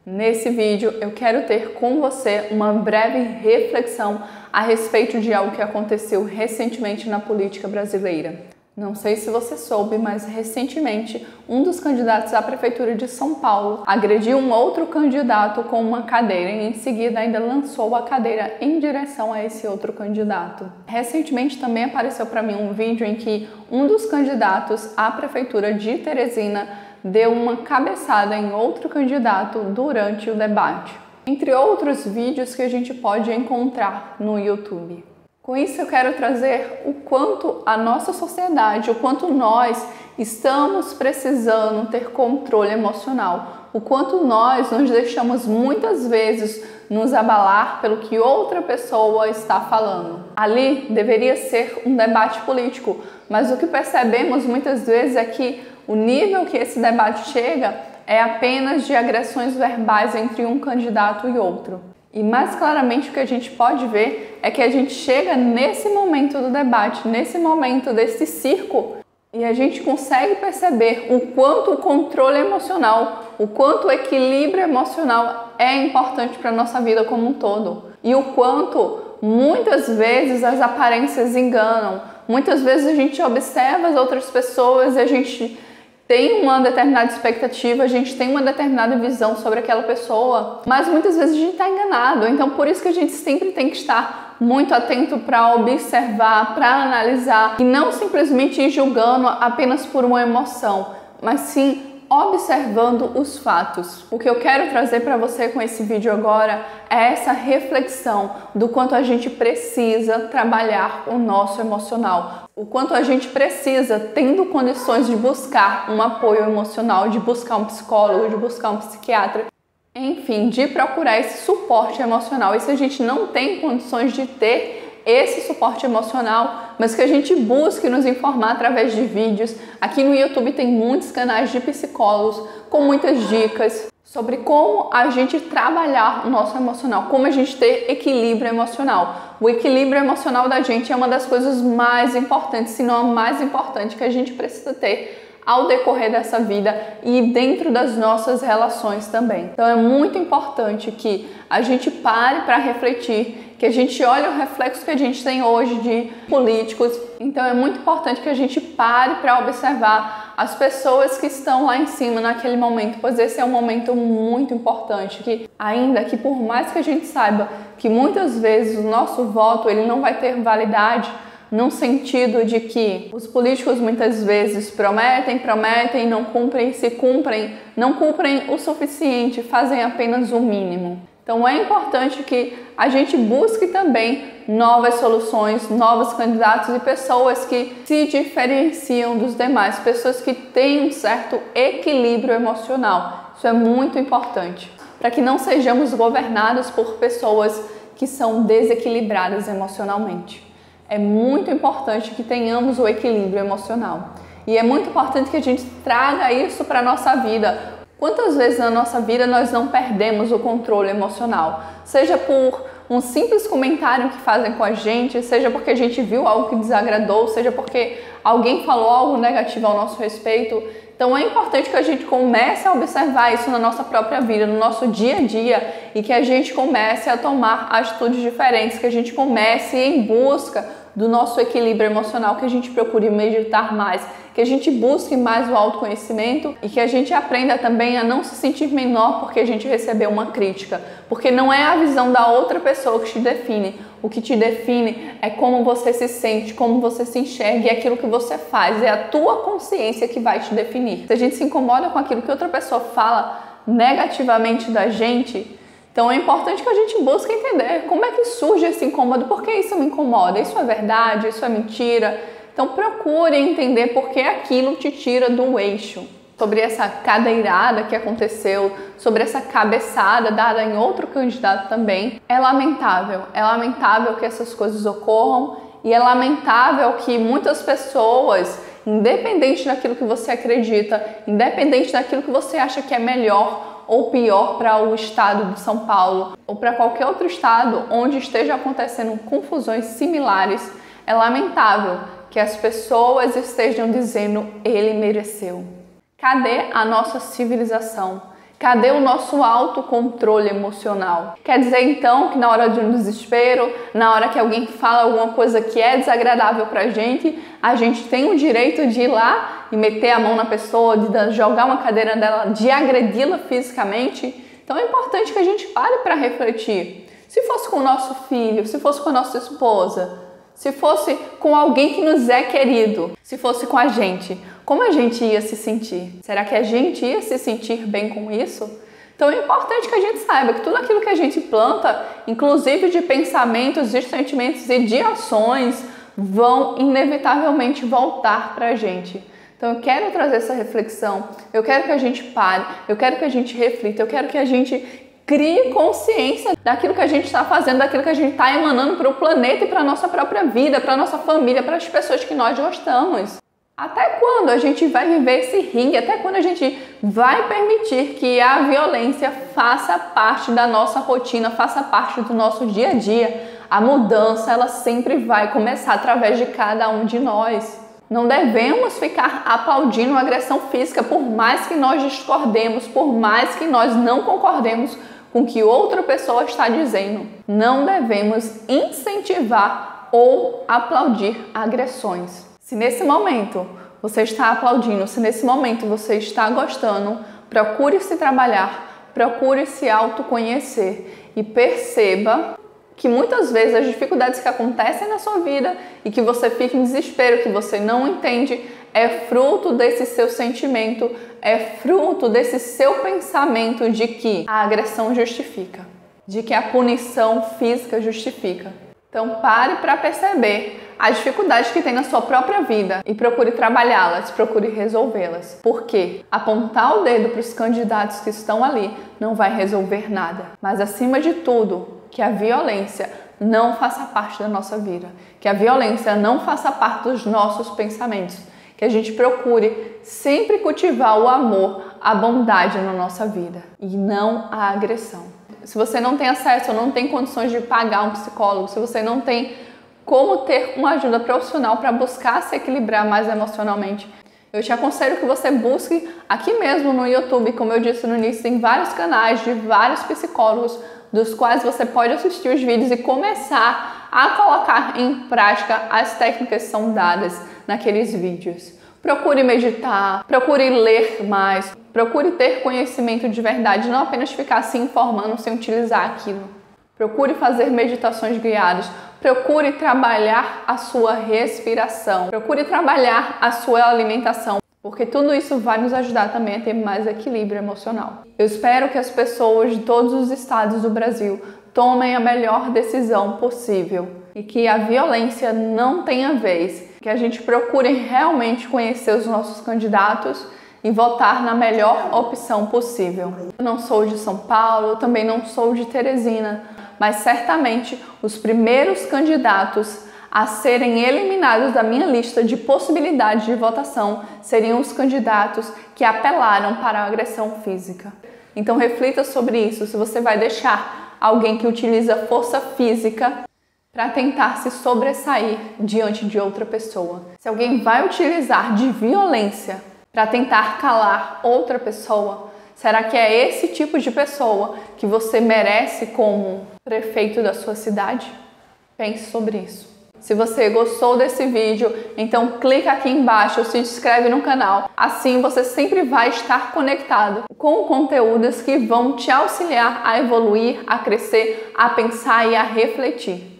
Nesse vídeo eu quero ter com você uma breve reflexão a respeito de algo que aconteceu recentemente na política brasileira. Não sei se você soube, mas recentemente um dos candidatos à prefeitura de São Paulo agrediu um outro candidato com uma cadeira e em seguida ainda lançou a cadeira em direção a esse outro candidato. Recentemente também apareceu para mim um vídeo em que um dos candidatos à prefeitura de Teresina deu uma cabeçada em outro candidato durante o debate, entre outros vídeos que a gente pode encontrar no YouTube. Com isso eu quero trazer o quanto a nossa sociedade, o quanto nós estamos precisando ter controle emocional, o quanto nós nos deixamos muitas vezes nos abalar pelo que outra pessoa está falando. Ali deveria ser um debate político, mas o que percebemos muitas vezes é que o nível que esse debate chega é apenas de agressões verbais entre um candidato e outro. E mais claramente o que a gente pode ver é que a gente chega nesse momento do debate, nesse momento desse circo, e a gente consegue perceber o quanto o controle emocional, o quanto o equilíbrio emocional é importante para a nossa vida como um todo. E o quanto muitas vezes as aparências enganam, muitas vezes a gente observa as outras pessoas e a gente tem uma determinada expectativa, a gente tem uma determinada visão sobre aquela pessoa, mas muitas vezes a gente está enganado. Então por isso que a gente sempre tem que estar muito atento para observar, para analisar e não simplesmente ir julgando apenas por uma emoção, mas sim observando os fatos. O que eu quero trazer para você com esse vídeo agora é essa reflexão do quanto a gente precisa trabalhar o nosso emocional, o quanto a gente precisa, tendo condições de buscar um apoio emocional, de buscar um psicólogo, de buscar um psiquiatra, enfim, de procurar esse suporte emocional. E se a gente não tem condições de ter esse suporte emocional, mas que a gente busque nos informar através de vídeos. Aqui no YouTube tem muitos canais de psicólogos com muitas dicas sobre como a gente trabalhar o nosso emocional, como a gente ter equilíbrio emocional. O equilíbrio emocional da gente é uma das coisas mais importantes, se não a mais importante que a gente precisa ter ao decorrer dessa vida e dentro das nossas relações também. Então é muito importante que a gente pare para refletir, que a gente olhe o reflexo que a gente tem hoje de políticos. Então é muito importante que a gente pare para observar as pessoas que estão lá em cima naquele momento, pois esse é um momento muito importante, que ainda que por mais que a gente saiba que muitas vezes o nosso voto ele não vai ter validade, num sentido de que os políticos muitas vezes prometem, não cumprem, se cumprem, não cumprem o suficiente, fazem apenas o mínimo. Então é importante que a gente busque também novas soluções, novos candidatos e pessoas que se diferenciam dos demais, pessoas que têm um certo equilíbrio emocional. Isso é muito importante, para que não sejamos governados por pessoas que são desequilibradas emocionalmente. É muito importante que tenhamos o equilíbrio emocional. E é muito importante que a gente traga isso para a nossa vida. Quantas vezes na nossa vida nós não perdemos o controle emocional? Seja por um simples comentário que fazem com a gente, seja porque a gente viu algo que desagradou, seja porque alguém falou algo negativo ao nosso respeito. Então é importante que a gente comece a observar isso na nossa própria vida, no nosso dia a dia, e que a gente comece a tomar atitudes diferentes, que a gente comece em busca do nosso equilíbrio emocional, que a gente procure meditar mais, que a gente busque mais o autoconhecimento e que a gente aprenda também a não se sentir menor porque a gente recebeu uma crítica, porque não é a visão da outra pessoa que te define. O que te define é como você se sente, como você se enxerga e aquilo que você faz, é a tua consciência que vai te definir. Se a gente se incomoda com aquilo que outra pessoa fala negativamente da gente, então é importante que a gente busque entender como é que surge esse incômodo, por que isso me incomoda, isso é verdade, isso é mentira. Então procure entender por que aquilo te tira do eixo. Sobre essa cadeirada que aconteceu, sobre essa cabeçada dada em outro candidato também, é lamentável que essas coisas ocorram e é lamentável que muitas pessoas, independente daquilo que você acredita, independente daquilo que você acha que é melhor ou pior para o estado de São Paulo ou para qualquer outro estado onde esteja acontecendo confusões similares, é lamentável que as pessoas estejam dizendo ele mereceu. Cadê a nossa civilização? Cadê o nosso autocontrole emocional? Quer dizer então que na hora de um desespero, na hora que alguém fala alguma coisa que é desagradável pra gente, a gente tem o direito de ir lá e meter a mão na pessoa, de jogar uma cadeira dela, de agredi-la fisicamente? Então é importante que a gente pare para refletir. Se fosse com o nosso filho, se fosse com a nossa esposa, se fosse com alguém que nos é querido, se fosse com a gente, como a gente ia se sentir? Será que a gente ia se sentir bem com isso? Então é importante que a gente saiba que tudo aquilo que a gente planta, inclusive de pensamentos, de sentimentos e de ações, vão inevitavelmente voltar para a gente. Então eu quero trazer essa reflexão, eu quero que a gente pare, eu quero que a gente reflita, eu quero que a gente crie consciência daquilo que a gente está fazendo, daquilo que a gente está emanando para o planeta e para a nossa própria vida, para a nossa família, para as pessoas que nós gostamos. Até quando a gente vai viver esse ringue? Até quando a gente vai permitir que a violência faça parte da nossa rotina, faça parte do nosso dia a dia? A mudança, ela sempre vai começar através de cada um de nós. Não devemos ficar aplaudindo a agressão física, por mais que nós discordemos, por mais que nós não concordemos com o que outra pessoa está dizendo. Não devemos incentivar ou aplaudir agressões. Se nesse momento você está aplaudindo, se nesse momento você está gostando, procure se trabalhar, procure se autoconhecer e perceba que muitas vezes as dificuldades que acontecem na sua vida e que você fica em desespero, que você não entende, é fruto desse seu sentimento, é fruto desse seu pensamento de que a agressão justifica, de que a punição física justifica. Então pare para perceber as dificuldades que tem na sua própria vida e procure trabalhá-las, procure resolvê-las. Porque apontar o dedo para os candidatos que estão ali não vai resolver nada. Mas acima de tudo, que a violência não faça parte da nossa vida, que a violência não faça parte dos nossos pensamentos, que a gente procure sempre cultivar o amor, a bondade na nossa vida e não a agressão. Se você não tem acesso ou não tem condições de pagar um psicólogo, se você não tem como ter uma ajuda profissional para buscar se equilibrar mais emocionalmente, eu te aconselho que você busque aqui mesmo no YouTube, como eu disse no início, tem vários canais de vários psicólogos, dos quais você pode assistir os vídeos e começar a colocar em prática as técnicas que são dadas naqueles vídeos. Procure meditar, procure ler mais, procure ter conhecimento de verdade, não apenas ficar se informando sem utilizar aquilo. Procure fazer meditações guiadas, procure trabalhar a sua respiração, procure trabalhar a sua alimentação, porque tudo isso vai nos ajudar também a ter mais equilíbrio emocional. Eu espero que as pessoas de todos os estados do Brasil tomem a melhor decisão possível e que a violência não tenha vez, que a gente procure realmente conhecer os nossos candidatos e votar na melhor opção possível. Eu não sou de São Paulo, também não sou de Teresina, mas certamente os primeiros candidatos a serem eliminados da minha lista de possibilidades de votação seriam os candidatos que apelaram para a agressão física. Então reflita sobre isso, se você vai deixar alguém que utiliza força física para tentar se sobressair diante de outra pessoa. Se alguém vai utilizar de violência para tentar calar outra pessoa, será que é esse tipo de pessoa que você merece como prefeito da sua cidade? Pense sobre isso. Se você gostou desse vídeo, então clica aqui embaixo, se inscreve no canal. Assim você sempre vai estar conectado com conteúdos que vão te auxiliar a evoluir, a crescer, a pensar e a refletir.